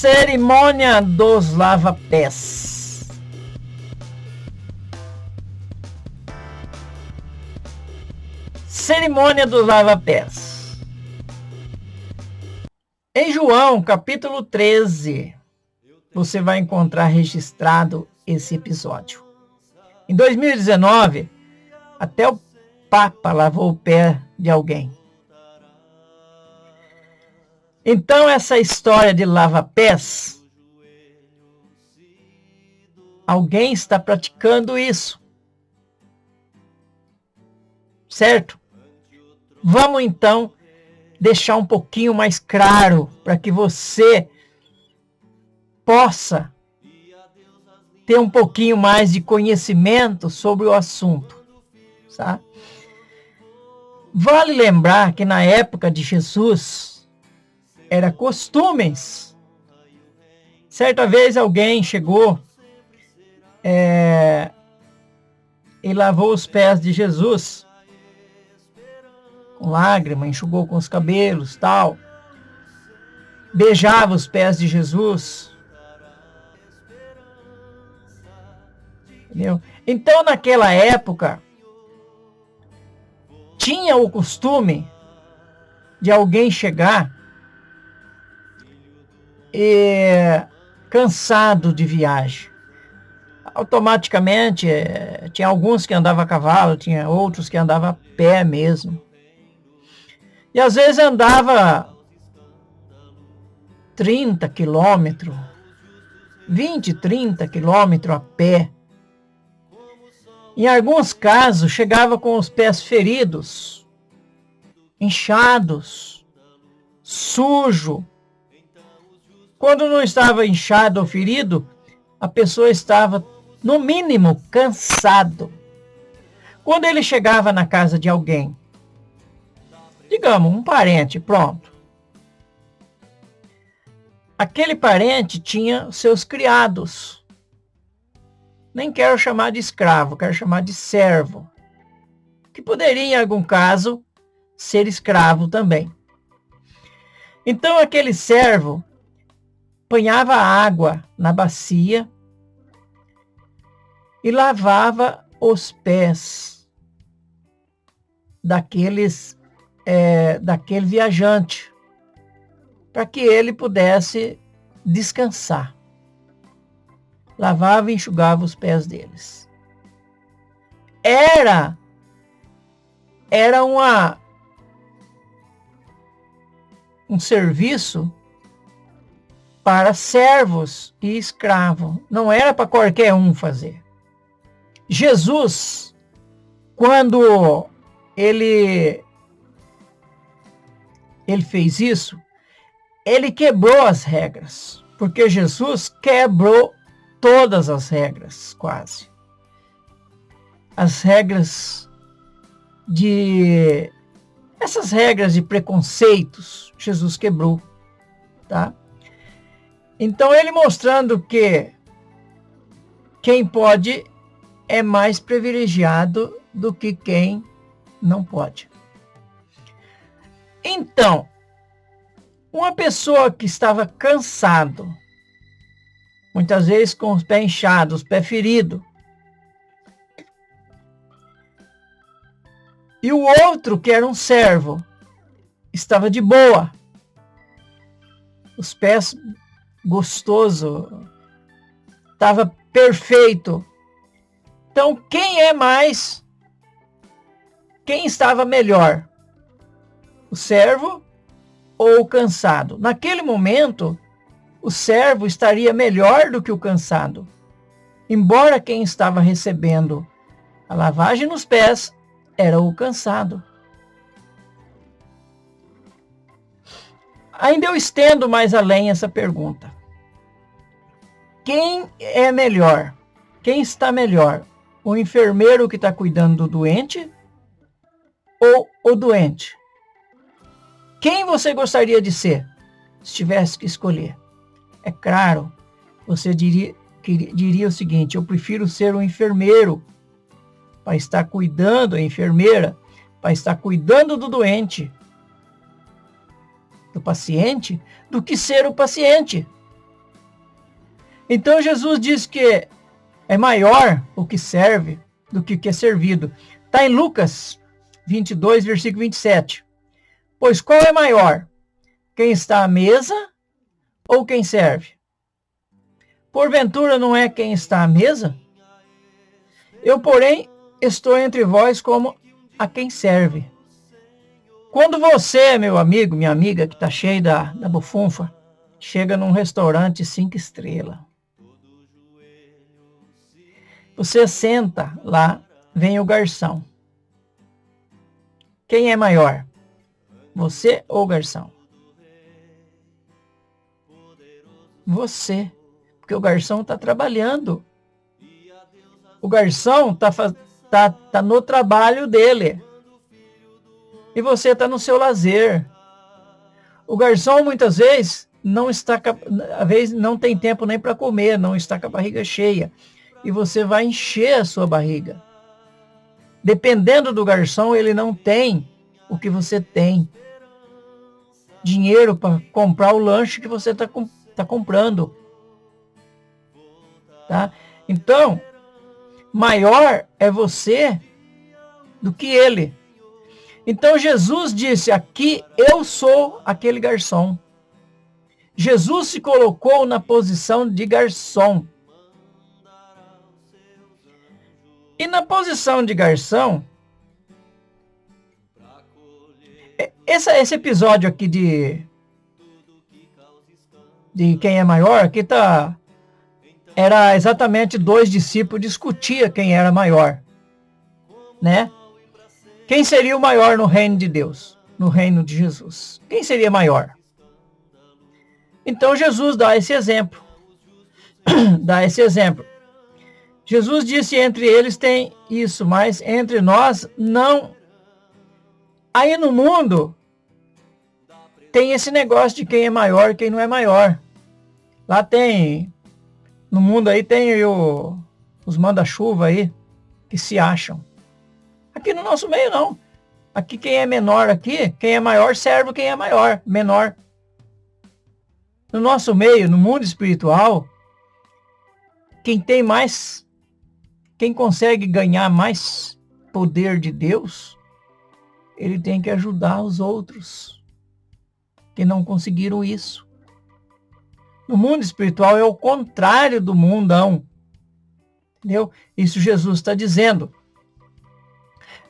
Cerimônia dos lava-pés. Cerimônia dos lava-pés. Em João, capítulo 13, você vai encontrar registrado esse episódio. Em 2019, até o Papa lavou o pé de alguém. Então, essa história de lava-pés, alguém está praticando isso. Certo? Vamos, então, deixar um pouquinho mais claro para que você possa ter um pouquinho mais de conhecimento sobre o assunto. Tá? Vale lembrar que na época de Jesus, era costumes. Certa vez alguém chegou e lavou os pés de Jesus com lágrima, enxugou com os cabelos, tal. Beijava os pés de Jesus. Entendeu? Então, naquela época, tinha o costume de alguém chegar cansado de viagem. Automaticamente, tinha alguns que andavam a cavalo, tinha outros que andavam a pé mesmo. E às vezes andava 30 quilômetros, 20, 30 quilômetros a pé. Em alguns casos, chegava com os pés feridos, inchados, sujo. Quando não estava inchado ou ferido, a pessoa estava, no mínimo, cansado. Quando ele chegava na casa de alguém, digamos, um parente, pronto. Aquele parente tinha seus criados. Nem quero chamar de escravo, quero chamar de servo. Que poderia, em algum caso, ser escravo também. Então, aquele servo apanhava água na bacia e lavava os pés daquele viajante, para que ele pudesse descansar. Lavava e enxugava os pés deles. Era um serviço para servos e escravos. Não era para qualquer um fazer. Jesus, quando ele fez isso, ele quebrou as regras. Porque Jesus quebrou todas as regras, quase. As regras essas regras de preconceitos, Jesus quebrou, tá? Então, ele mostrando que quem pode é mais privilegiado do que quem não pode. Então, uma pessoa que estava cansado, muitas vezes com os pés inchados, os pés feridos, e o outro, que era um servo, estava de boa, os pés gostoso, estava perfeito. Então, quem estava melhor? O servo ou o cansado? Naquele momento, o servo estaria melhor do que o cansado. Embora quem estava recebendo a lavagem nos pés era o cansado. Ainda eu estendo mais além essa pergunta. Quem é melhor? Quem está melhor? O enfermeiro que está cuidando do doente ou o doente? Quem você gostaria de ser, se tivesse que escolher? É claro, você diria o seguinte: eu prefiro ser um enfermeiro, para estar cuidando, a enfermeira, para estar cuidando do doente, do paciente, do que ser o paciente. Então Jesus diz que é maior o que serve do que o que é servido. Está em Lucas 22, versículo 27. Pois qual é maior? Quem está à mesa ou quem serve? Porventura não é quem está à mesa? Eu, porém, estou entre vós como a quem serve. Quando você, meu amigo, minha amiga, que está cheio da bufunfa, chega num restaurante 5 estrelas, você senta lá, vem o garçom. Quem é maior? Você ou o garçom? Você. Porque o garçom está trabalhando. O garçom tá no trabalho dele. E você está no seu lazer. O garçom muitas vezes às vezes não tem tempo nem para comer, não está com a barriga cheia. E você vai encher a sua barriga. Dependendo do garçom, ele não tem o que você tem. Dinheiro para comprar o lanche que você está comprando. Tá? Então, maior é você do que ele. Então Jesus disse, aqui eu sou aquele garçom. Jesus se colocou na posição de garçom. E na posição de garçom, esse episódio aqui de quem é maior, aqui era exatamente 2 discípulos discutiam quem era maior, né? Quem seria o maior no reino de Deus, no reino de Jesus? Quem seria maior? Então Jesus dá esse exemplo. Jesus disse, entre eles tem isso, mas entre nós não. Aí no mundo tem esse negócio de quem é maior e quem não é maior. Lá tem, no mundo aí tem os manda-chuva aí, que se acham. Aqui no nosso meio não. Aqui quem é menor aqui, quem é maior serve quem é maior, menor. No nosso meio, no mundo espiritual, quem tem mais, quem consegue ganhar mais poder de Deus, ele tem que ajudar os outros que não conseguiram isso. No mundo espiritual é o contrário do mundão. Entendeu? Isso Jesus está dizendo.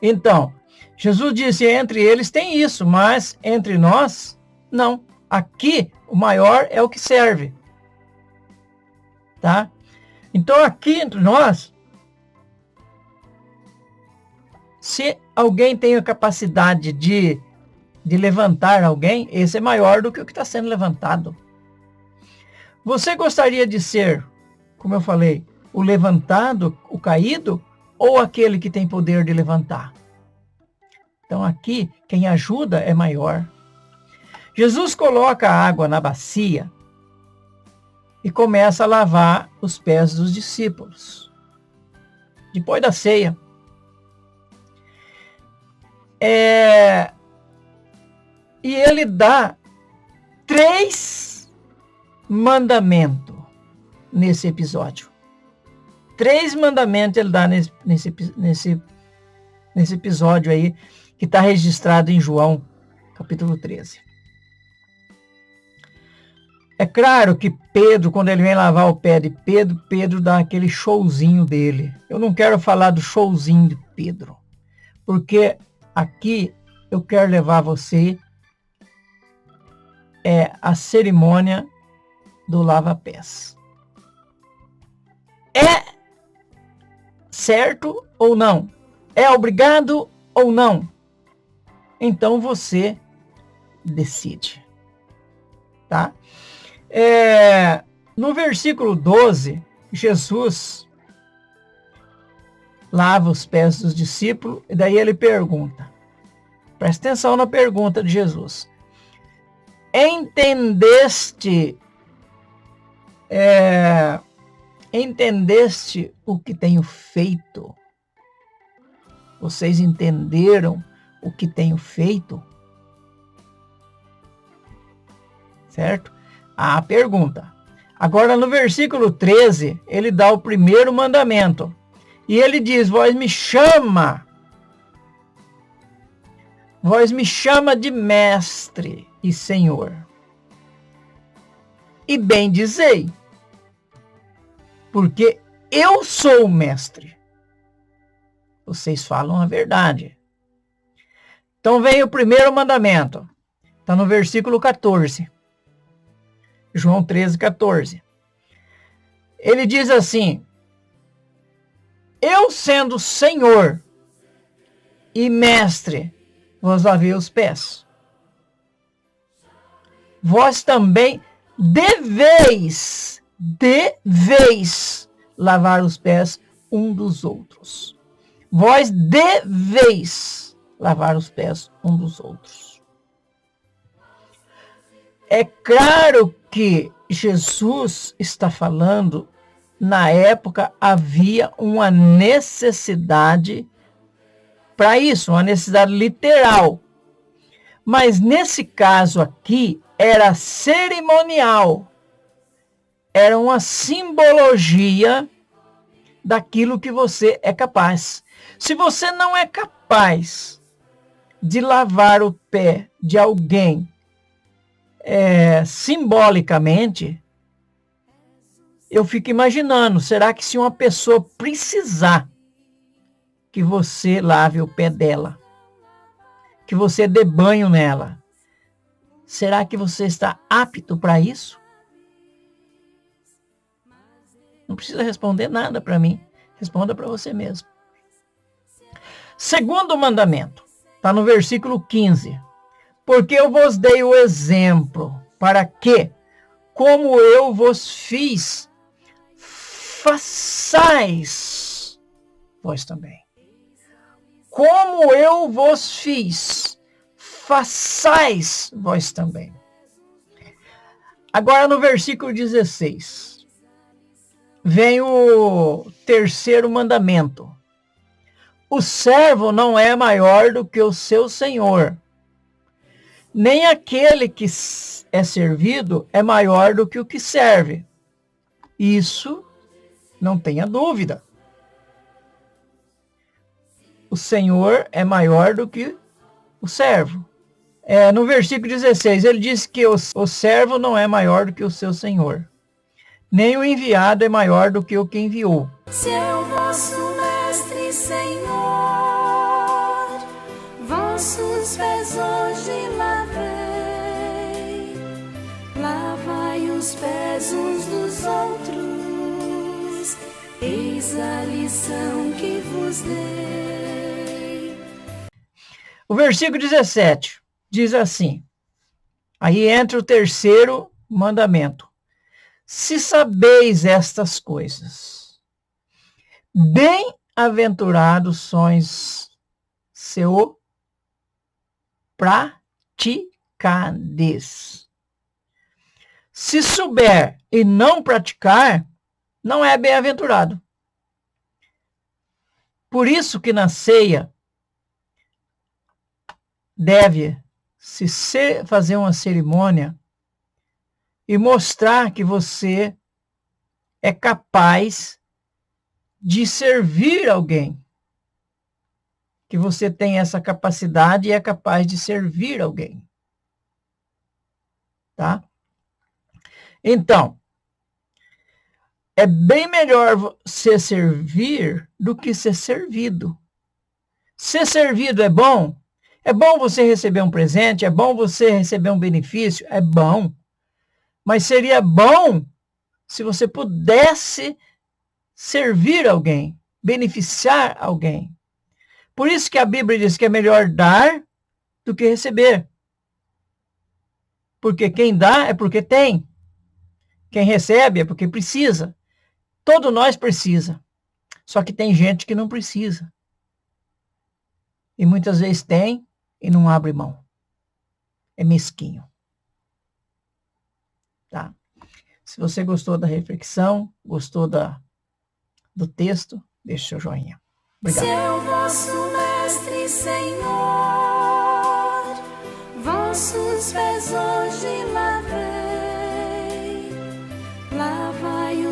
Então, Jesus disse, entre eles tem isso, mas entre nós, não. Aqui, o maior é o que serve. Tá? Então, aqui entre nós, se alguém tem a capacidade de levantar alguém, esse é maior do que o que está sendo levantado. Você gostaria de ser, como eu falei, o levantado, o caído, ou aquele que tem poder de levantar? Então aqui, quem ajuda é maior. Jesus coloca a água na bacia e começa a lavar os pés dos discípulos. Depois da ceia. E ele dá 3 mandamentos nesse episódio. 3 mandamentos ele dá nesse episódio aí, que está registrado em João, capítulo 13. É claro que Pedro, quando ele vem lavar o pé de Pedro, Pedro dá aquele showzinho dele. Eu não quero falar do showzinho de Pedro, porque aqui eu quero levar você a cerimônia do lava-pés. É certo ou não? É obrigado ou não? Então você decide. Tá? No versículo 12, Jesus lava os pés dos discípulos e daí ele pergunta. Presta atenção na pergunta de Jesus. Entendeste o que tenho feito? Vocês entenderam o que tenho feito? Certo? A pergunta. Agora no versículo 13, ele dá o primeiro mandamento. E ele diz, vós me chama de mestre e senhor. E bem dizei, porque eu sou o mestre. Vocês falam a verdade. Então vem o primeiro mandamento. Está no versículo 14. João 13, 14. Ele diz assim, eu sendo Senhor e mestre, vos lavei os pés. Vós também deveis lavar os pés um dos outros. Vós deveis lavar os pés um dos outros. É claro que Jesus está falando, na época havia uma necessidade para isso, uma necessidade literal. Mas nesse caso aqui, era cerimonial. Era uma simbologia daquilo que você é capaz. Se você não é capaz de lavar o pé de alguém simbolicamente, eu fico imaginando, será que se uma pessoa precisar que você lave o pé dela, que você dê banho nela, será que você está apto para isso? Não precisa responder nada para mim. Responda para você mesmo. Segundo mandamento. Está no versículo 15. Porque eu vos dei o exemplo, para que, como eu vos fiz, façais vós também. Como eu vos fiz, façais vós também. Agora no versículo 16, vem o terceiro mandamento. O servo não é maior do que o seu senhor, nem aquele que é servido é maior do que o que serve. Isso não tenha dúvida. O senhor é maior do que o servo. No versículo 16, ele diz que o servo não é maior do que o seu senhor, nem o enviado é maior do que o que enviou. Se é o vosso mestre, Senhor, vossos pés hoje lavei, lavai os pés uns dos outros, eis a lição que vos dei. O versículo 17 diz assim, aí entra o terceiro mandamento. Se sabeis estas coisas, bem-aventurados sois se o praticades. Se souber e não praticar, não é bem-aventurado. Por isso que na ceia deve-se fazer uma cerimônia e mostrar que você é capaz de servir alguém. Que você tem essa capacidade e é capaz de servir alguém. Tá? Então, é bem melhor você servir do que ser servido. Ser servido é bom? É bom você receber um presente, é bom você receber um benefício, é bom. Mas seria bom se você pudesse servir alguém, beneficiar alguém. Por isso que a Bíblia diz que é melhor dar do que receber. Porque quem dá é porque tem. Quem recebe é porque precisa. Todos nós precisa. Só que tem gente que não precisa. E muitas vezes tem e não abre mão. É mesquinho. Tá? Se você gostou da reflexão, gostou do texto, deixe seu joinha. Obrigado. Se é o vosso mestre, Senhor, vossos pés hoje lavei.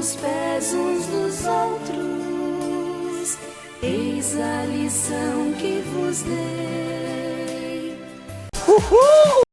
os pés uns dos outros. Eis a lição que vos dei. Uhul!